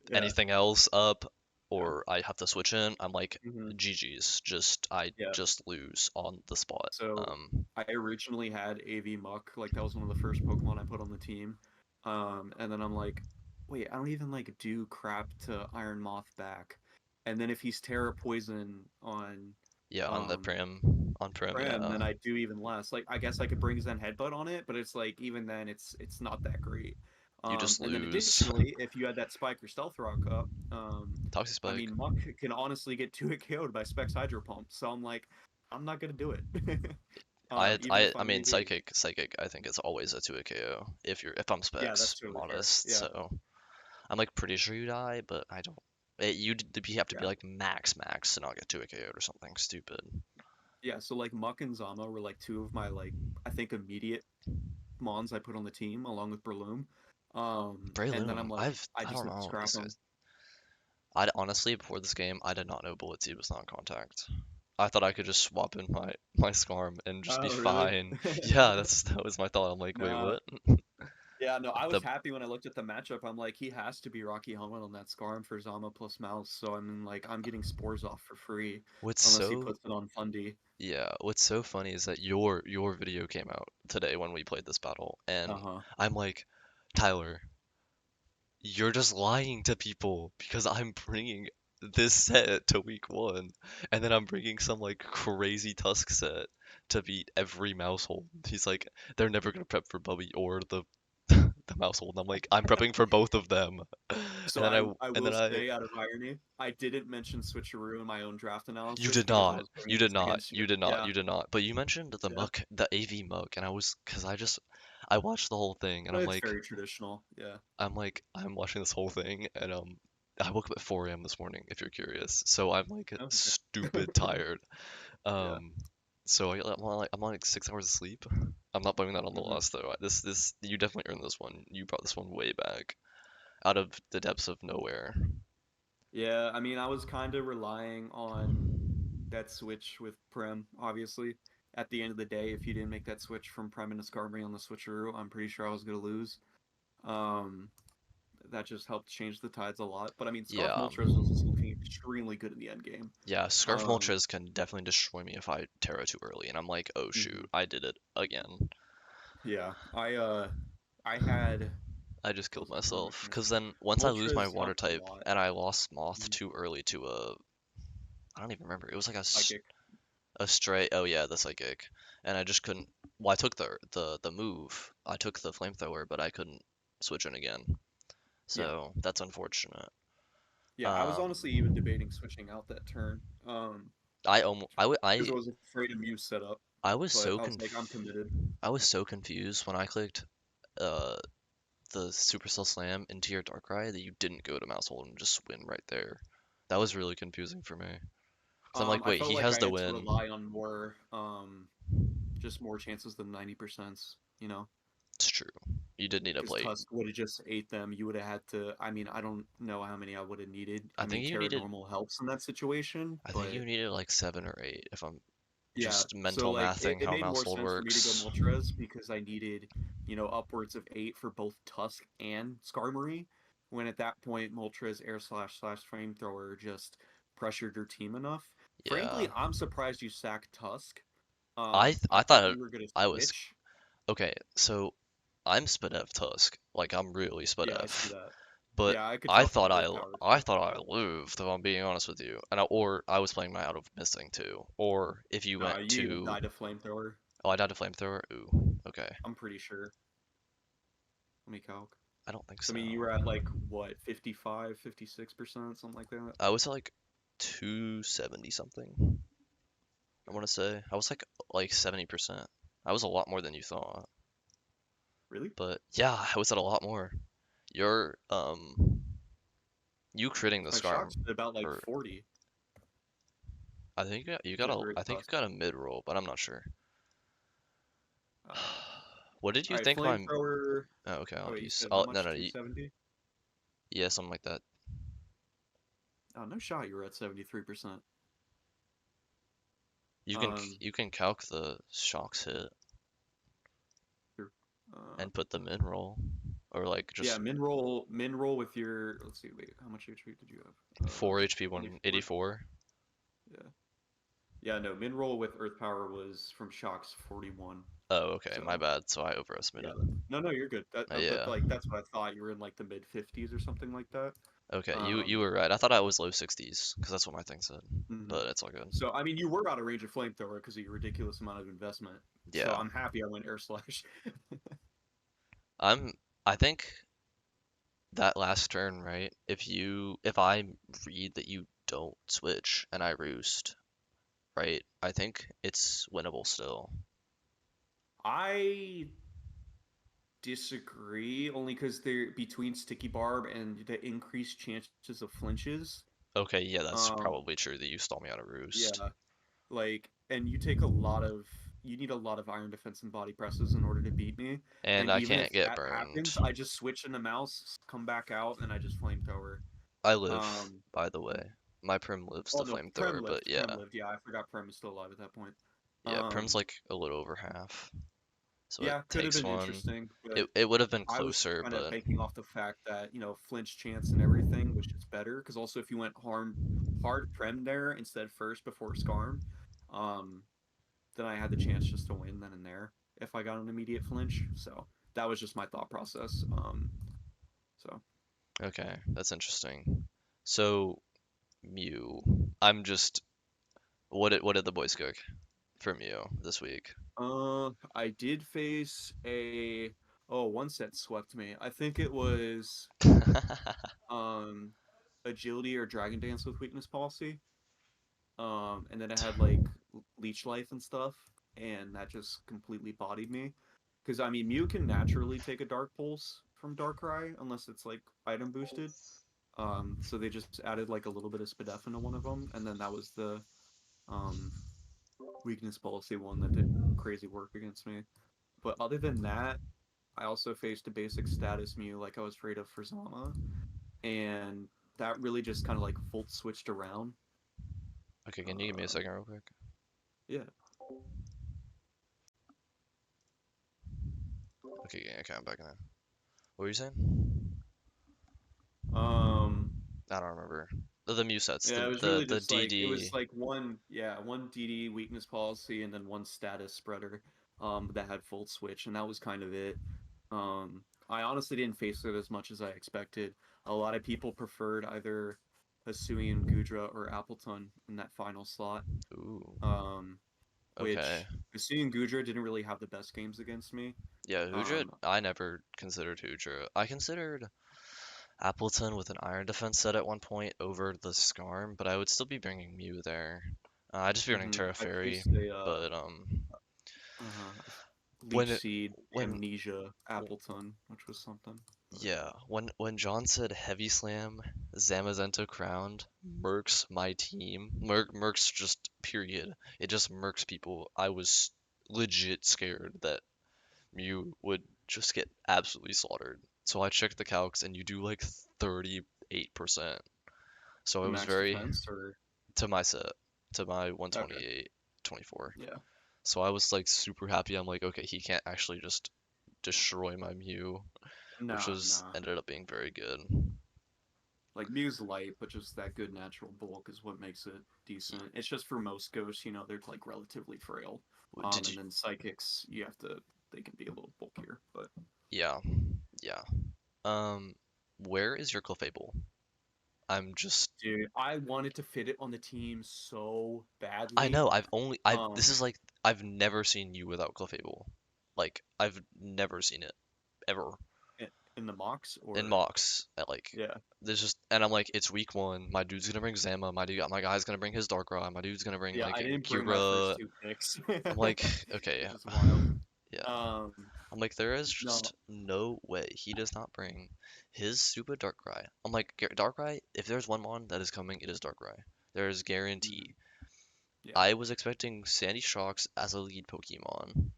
Yeah, anything else up, yeah, or I have to switch in, I'm like hmm GG's. Just I yeah. just lose on the spot. So I originally had AV Muck, like that was one of the first Pokemon I put on the team. And then I'm like, wait, I don't even like do crap to Iron Moth back. And then if he's Terra Poison Yeah, on the um Prim, Prem, yeah, then I do even less. Like I guess I could bring Zen Headbutt on it, but it's like even then it's not that great. you just And then lose. additionally, if you had that Spike or Stealth Rock up, Toxic I Spike. mean Muck can honestly get 2-hit KO'd by Specs Hydro Pump. So I'm like, I'm not gonna do it. Even if I I'm mean EV. psychic I think it's always a 2 KO if I'm Yeah, that's specs totally fair. modest. Yeah, So I'm like pretty sure you die, but I don't. You have to be yeah, like max to not get 2 KO'd or something stupid. yeah. So like Muck and Zama were like two of my like I think immediate mons I put on the team along with Breloom. And then I'm Breloom, like, I I just don't need to know scrap these him. guys. Honestly before this game I did not know Bullet Seed was non-contact. I thought I could just swap in my Scarm and just be Oh, really? fine. Yeah, that was my thought. I'm like, wait, Nah. what? Yeah, no, I was The happy when I looked at the matchup. I'm like, he has to be Rocky Helmet on that Scarm for Zama plus Mouse. So I mean, like, I'm getting spores off for free what's unless he so puts it on Fundy. Yeah, what's so funny is that your video came out today when we played this battle, and Uh-huh. I'm like, Tyler, you're just lying to people because I'm bringing this set to week one, and then I'm bringing some like crazy Tusk set to beat every mousehold. He's like, they're never gonna prep for Bubby or the the mousehold. And I'm like, I'm prepping for both of them, So I and will then I say out of irony, I didn't mention Switcheroo in my own draft You analysis did because I not. was You bringing did this not. against you. You did not. Yeah, You did not. But you mentioned the yeah. muck, the AV muck, and because I watched the whole thing, and It's very traditional. Yeah. I'm watching this whole thing, and I woke up at 4 a.m. this morning, if you're curious. So I'm like Okay. stupid tired. Yeah. Um, so I'm on like 6 hours of sleep. I'm not blaming that on the hmm loss though. This you definitely earned this one. You brought this one way back out of the depths of nowhere. Yeah, I mean, I was kind of relying on that switch with Prem, obviously. At the end of the day, if you didn't make that switch from Prem into Skarmory on the switcheroo, I'm pretty sure I was going to lose. Um, that just helped change the tides a lot. But I mean, Scarf Yeah. Moltres was also looking extremely good in the end game. Yeah, Scarf Um, Moltres can definitely destroy me if I Terra too early, and I'm like, oh shoot, mhm. I did it again. Yeah, I had I just killed what am I myself. trying to Because think? then once I lose my Moltres water helped a type lot. and I lost Moth Mhm. too early to a, I don't even remember. It was like Psychic. a stray. Oh yeah, the psychic. And I just couldn't. Well, I took the move. I took the flamethrower, but I couldn't switch in again. Yeah, So that's unfortunate. yeah. I was Um, honestly even debating switching out that turn. I almost Because I was afraid of Muse setup, I was but so I was like, I'm committed. I was so confused when I clicked uh the Supercell Slam into your Darkrai that you didn't go to Mouse Hold and just win right there. That was really confusing for me. Cause I'm like, I wait, felt he like has I the had to win. rely on more, just more chances than 90%. You know, It's true. You did need a because plate. Tusk would have just ate them. You would have had to. I mean, I don't know how many I would have needed. I I mean, think you Terra needed Normal helps in that situation, I think but you needed like 7 or 8 if I'm yeah. just So mental like, mathing it how made Mouse more Hold sense for me to go works. Moltres because I needed, upwards of 8 for both Tusk and Skarmory. When at that point, Moltres Air Slash Flamethrower just pressured your team enough. Yeah. Frankly, I'm surprised you sacked Tusk. I I thought thought you were gonna I was switch. okay, so I'm Spadef Tusk. Like I'm really Yeah, I see Spadef. that. But Yeah, I could tell from Earth Power I too. thought I lived, if I'm being honest with you. Or I was playing my out of missing too. Or if you went You even to died to Flamethrower. oh, I died to flamethrower. Ooh, okay. I'm pretty sure. Let me calc. I don't think So I so. mean, you were at like what, 55, 56%, something like that. I was at like 270 something. I want to say I was like 70%. I was a lot more than you thought. Really? But yeah, I was at a lot more. You're you critting the My scar shock's at about like or 40 you got with a I Earth think you Tusk. got a mid roll, but I'm not sure. Uh, What did all you right, think my Flamethrower. oh, okay, Oh, wait, you said how oh no much? no 270? yeah, something like that. Oh, no shot. You were at 73%. You Um, you can calc the shocks hit here. and put the min roll or like Yeah, just min roll with your. Let's see. Wait, how much HP did you have? 4 HP 24. 184. Yeah. Yeah, no, min roll with Earth Power was from Shock's 41. Oh, okay, my So bad. So I yeah, overestimated. no, no, you're good. But Yeah. like that's what I thought. You were in like the mid 50s or something like that. Okay, you Um, were right. I thought I was low 60s because that's what my thing said, mhm. but it's all good. So I mean, you were out of range of flamethrower because of your ridiculous amount of investment. So Yeah. I'm happy I went air slash. I'm I think that last turn, right? If I read that you don't switch and I roost, right? I think it's winnable still. I disagree only because they're between Sticky Barb and the increased chances of flinches. Okay, yeah, that's Um, probably true that you stole me on a roost. yeah, like, and you take a lot of, you need a lot of iron defense and body presses in order to beat me. And And I even if can't get that burned. happens, I just switch in the mouse, come back out, and I just flamethrower. I live, Um, by the way. My Prim lives oh the no, Prem flamethrower, but lived. Prem yeah. lived. Yeah, I forgot Prem is still alive at that point. Yeah, Prim's Um, like a little over half. So it yeah, could have takes been one. interesting, but It would have been I was closer, kind of but banking off the fact that flinch chance and everything was just better. Because also if you went hard Prem there instead first before Skarm, um, then I had the chance just to win then and there if I got an immediate flinch. So that was just my thought process. So okay, that's interesting. So Mew, I'm just what did the boys cook for Mew this week? I did face one set swept me. I think it was um agility or dragon dance with weakness policy. And then it had like leech life and stuff, and that just completely bodied me. Because I mean, Mew can naturally take a dark pulse from Darkrai unless it's like item boosted. So they just added like a little bit of Spadef into one of them, and then that was the um weakness policy one that did crazy work against me. But other than that, I also faced a basic status Mew like I was afraid of for Zama, and that really just kind of like volt switched around. Okay, can you give me a Uh, second real quick? yeah. Okay, yeah, okay, I'm back now. What were you saying? I don't remember. The Mew sets, Yeah, it was the really the just like it was DD. like one DD weakness policy and then one status spreader that had full switch, and that was kind of it. I honestly didn't face it as much as I expected. A lot of people preferred either Hisuian Gudra or Appleton in that final slot. Ooh, Um, okay. which Hisuian Gudra didn't really have the best games against me. Yeah, Hoodra, Um, I never considered Hoodra. I considered Appleton with an Iron Defense set at one point over the Skarm, but I would still be bringing Mew there. I'd just be running Terra I Fairy, faced a but uh, when Leech it, Seed when Amnesia Appleton, which was something. But yeah, when John said Heavy Slam, Zamazenta crowned, Mercs my team, Mercs just period. It just Mercs people. I was legit scared that Mew would just get absolutely slaughtered. So I checked the calcs and you do like 38%. So the I was max very defense, or to my set, to my okay, 128, 24. yeah, So I was like super happy. I'm like, okay, he can't actually just destroy my Mew, which nah, was nah. ended up being very good. Like Mew's light, but just that good natural bulk is what makes it decent. It's just for most ghosts, they're like relatively frail. Did you? And then psychics, they can be a little bulkier, but Yeah, yeah. Um, where is your Clefable? I'm just. dude, I wanted to fit it on the team so I badly. know. I've. This Um, is like. I've never seen you without Clefable. Like I've never seen it ever. in, in the mocks In or mocks at like yeah, there's just and I'm like it's week one. My dude's gonna bring Zama. My guy's gonna bring his Darkrai. My dude's gonna bring yeah, I like didn't bring my first Gira. two picks, I'm like okay, which is wild. yeah. Um, I'm like there is no, just no way he does not bring his super Darkrai. I'm like Darkrai. If there's one mon that is coming, it is Darkrai. There is mhm, guarantee. yeah, I was expecting Sandy Shocks as a lead Pokemon.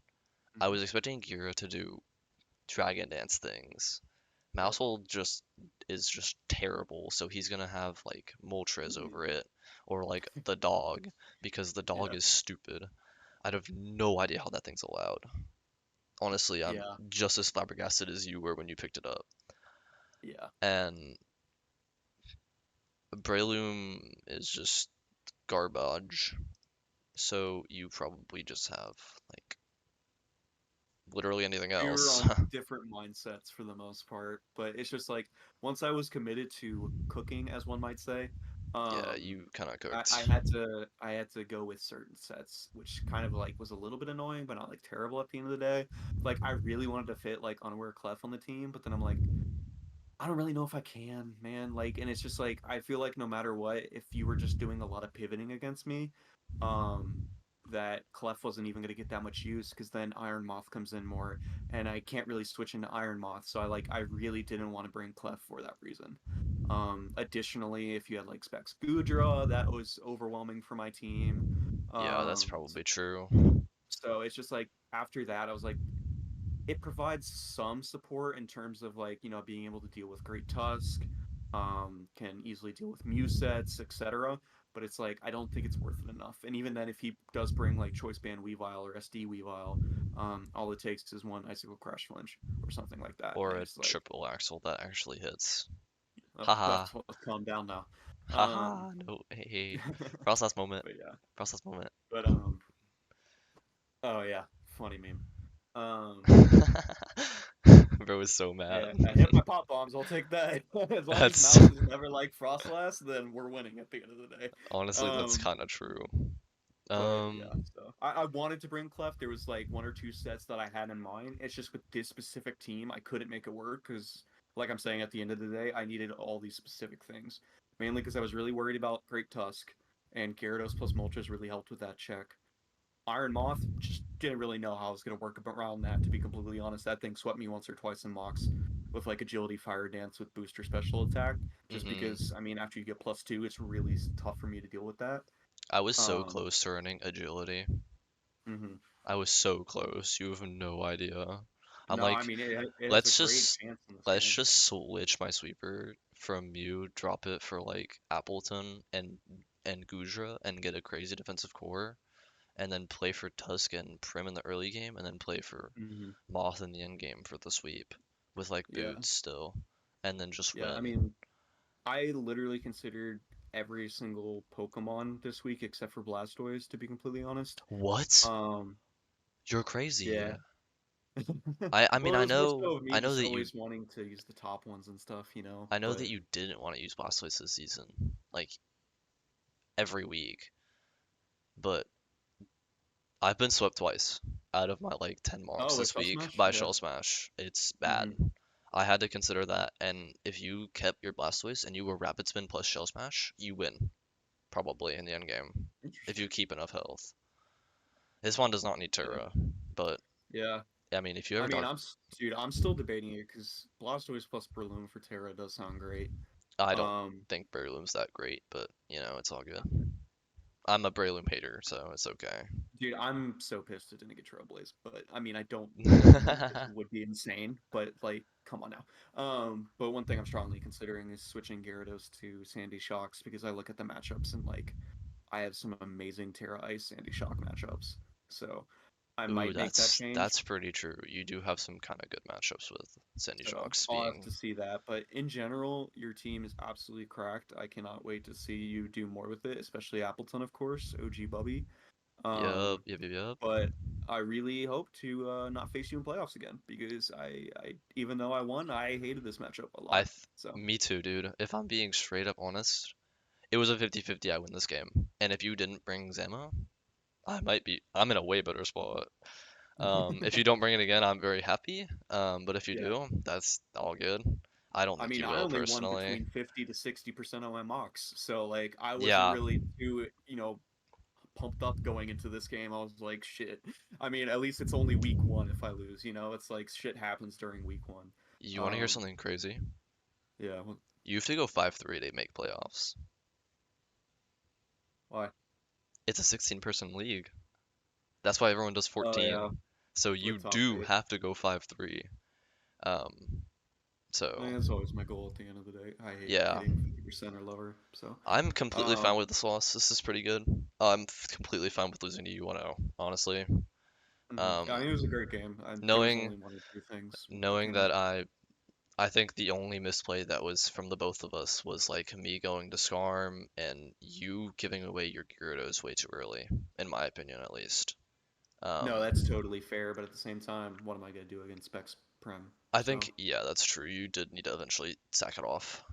I mhm, was expecting Gira to do Dragon Dance things. yep. Mousehold just is just terrible, so he's gonna have like Moltres Mhm, over it, or like the dog, because the dog yeah, is stupid. I have no idea how that thing's allowed. Honestly, I'm yeah, just as flabbergasted as you were when you picked it up. yeah. And Breloom is just garbage, so you probably just have like literally anything We were else. on different mindsets for the most part, but it's just like once I was committed to cooking, as one might say, Yeah, um, you kind of I cooked. had to go with certain sets, which kind of like was a little bit annoying, but not like terrible at the end of the day. Like I really wanted to fit like Unaware Clef on the team, but then I'm like, I don't really know if I can, man. Like, and it's just like I feel like no matter what, if you were just doing a lot of pivoting against me, um, that Clef wasn't even going to get that much use because then Iron Moth comes in more, and I can't really switch into Iron Moth. So I really didn't want to bring Clef for that reason. Additionally, if you had like Specs Gudra, that was overwhelming for my team. Yeah, that's Um, probably true. so it's just like after that, I was like, it provides some support in terms of like being able to deal with Great Tusk, can easily deal with Musets, etc. But it's like I don't think it's worth it enough. And even then, if he does bring like Choice Band Weavile or SD Weavile, all it takes is one Icicle Crash Flinch or something like that, Or and a it's like, triple axle that actually hits. oh, Haha. let's calm down now. Um, Haha. No. Hey, hey. Process moment. but yeah, Process moment. but oh yeah, funny meme. Um, Bro is so mad. Yeah, I hit my pop bombs. I'll take that. As long as That's Mouse is never like Frostlass, then we're winning at the end of the day. honestly that's Um, kind of true. but yeah, Um, so I wanted to bring Clef. There was like one or two sets that I had in mind. It's just with this specific team, I couldn't make it work because, like I'm saying, at the end of the day, I needed all these specific things. Mainly because I was really worried about Great Tusk, and Gyarados plus Moltres really helped with that check. Iron Moth just didn't really know how I was going to work around that, to be completely honest. That thing swept me once or twice in mocks with like agility fire dance with booster special attack. Just because, mhm. I mean, after you get +2, it's really tough for me to deal with that. I was so Um, close to earning agility. mhm. I was so But close. You have no idea. I'm no, I like, mean, it has a let's great just chance in this let's game. just switch my sweeper from Mew, drop it for like Appleton and Gudra and get a crazy defensive core, and then play for Tusk and Prim in the early game, and then play for Hmm. Moth in the end game for the sweep with like Yeah, boots still, and then just yeah. I win. mean, I literally considered every single Pokemon this week except for Blastoise, to be completely honest. What? Um, You're crazy. yeah. I Well, mean it was more so of me I know just that you always wanting to use the top ones and stuff, I know that but you didn't want to use Blastoise this season, like every week, but I've been swept twice out of my like 10 mocks oh, with this Shell week Smash? by Yeah. Shell Smash. It's bad. Hmm. I had to consider that, and if you kept your Blastoise and you were Rapid Spin plus Shell Smash, you win, probably in the end game, if Interesting. you keep enough health. This one does not need Yeah. Terra, but Yeah. I mean, if you I ever mean, dark, dude, I'm still debating it because Blastoise plus Breloom for Terra does sound great. I don't Um, think Breloom's that great, but it's all good. I'm a Breloom hater, so it's okay. dude, I'm so pissed it didn't get Trailblaze, but I mean, I don't blame you because it would be insane. But like, come on now. But one thing I'm strongly considering is switching Gyarados to Sandy Shocks because I look at the matchups and like I have some amazing Terra Ice Sandy Shock matchups. So I Ooh, might make that change. that's pretty true. You do have some kind of good matchups with Sandy So Shocks I'll have to being. see that. But in general, your team is absolutely cracked. I cannot wait to see you do more with it, especially Appleton, of course, OG Bubby. Yup, Um, yup, yup, yup. but I really hope to not face you in playoffs again because even though I won, I hated this matchup a I lot. th So Me too, dude. If I'm being straight up honest, it was a 50-50 I win this game. And if you didn't bring Zama, I'm in a way better spot. If you don't bring it again, I'm very happy. But if you yeah, do, that's all good. I don't I think mean, you I will only won personally. between 50 to 60% of my mocks, so like I wasn't Yeah, really too pumped up going into this game. I was like, shit. I mean, at least it's only week one if I lose. It's like shit happens during week one. you want to hear Um, something crazy? yeah. You have to go 5-3 to make playoffs. Why? It's a 16-person league. That's why everyone does Oh yeah, 14. So you with top do eight. have to go 5-3. Um, I so mean, that's always my goal at the end of the day. I hate yeah, getting 50% or lower. So, I'm completely fine um, with this loss. This is pretty good. Completely fine with losing to you 1-0, honestly. yeah, I mean, it was a great Um, game. There was knowing only one or two things that knowing came up. that I think the only misplay that was from the both of us was like me going to Skarm and you giving away your Gyarados way too early, in my opinion at least. No, Um, that's totally fair, but at the same time, what am I gonna do against Specs Prem? I So, think yeah, that's true. You did need to eventually sack it off.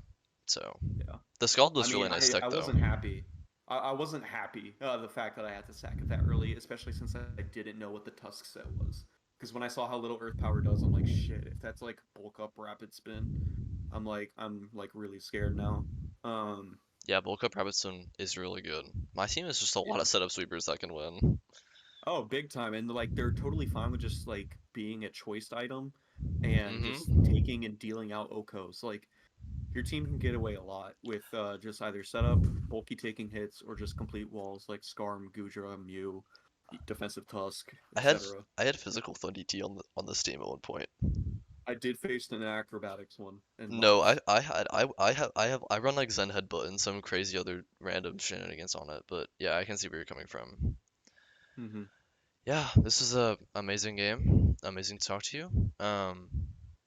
So yeah. the Scald I was really mean, nice tech I though. wasn't happy. I wasn't happy the fact that I had to sack it that early, especially since I didn't know what the Tusk set was. Because when I saw how little Earth Power does, I'm like, shit. If that's like bulk up rapid spin, I'm like really scared now. Um, Yeah, bulk up Rabbitstone is really good. My team is just a lot yeah. of setup sweepers that can win. Oh, big time. And like they're totally fine with just like being a choiced item and just Hmm. taking and dealing out Okos. Like your team can get away a lot with just either setup, bulky taking hits, or just complete walls like Skarm, Gudra, Mew, defensive Tusk, etc. I had physical Thunder T on this team at one point. I did face an acrobatics one in No, mocks. I run like Zen Headbutt and some crazy other random shenanigans on it, but yeah, I can see where you're coming from. Hmm. Yeah, this is a amazing game. Amazing to talk to you.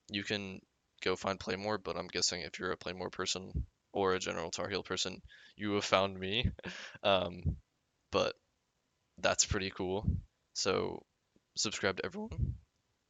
You can go find Playmore, but I'm guessing if you're a Playmore person or a general Tar Heel person, you have found me. Um, but that's pretty cool. So subscribe to everyone.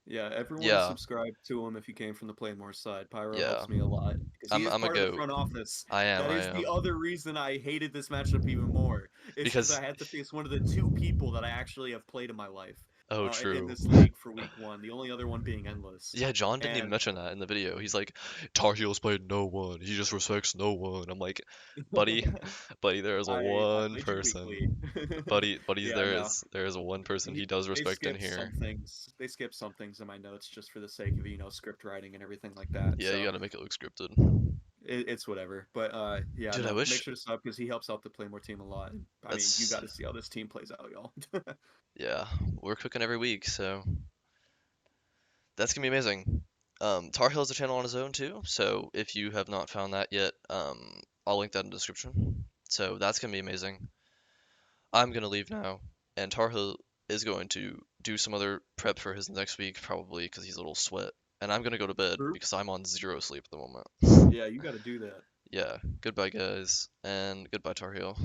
Yeah, everyone Yeah, subscribe to him if you came from the Playmore side. Pyro yeah. helps me a lot because he is I'm a part of the goat. front office. I That is the am. other reason I hated this matchup even more. Is because Because I had to face one of the two people that I actually have played in my life oh, in true. this league for week one. The only other one being Endless. Yeah, John didn't even And mention that in the video. He's like, Tar Heels played no one. He just respects no one. I'm like, buddy, buddy, there is a I one played you weekly. person. Buddy, Yeah, no. there is a one person he does They respect in skipped some here. things. They skipped some things in my notes just for the sake of script writing and everything like that. Yeah, you So gotta make it look scripted. it's whatever. But yeah, Dude, I no, make wish. sure to sub because he helps out the Playmore team a lot. I mean, you That's got to see how this team plays out, y'all. yeah, we're cooking every week, so that's gonna be amazing. Tar Heel has a channel on his own too, so if you have not found that yet, I'll link that in the description. So that's gonna be amazing. I'm gonna leave now, and Tar Heel is going to do some other prep for his next week, probably because he's a little sweat. And I'm gonna go to bed True. because I'm on zero sleep at the moment. Yeah, you got to do that. Yeah, goodbye guys, and goodbye Tar Heel.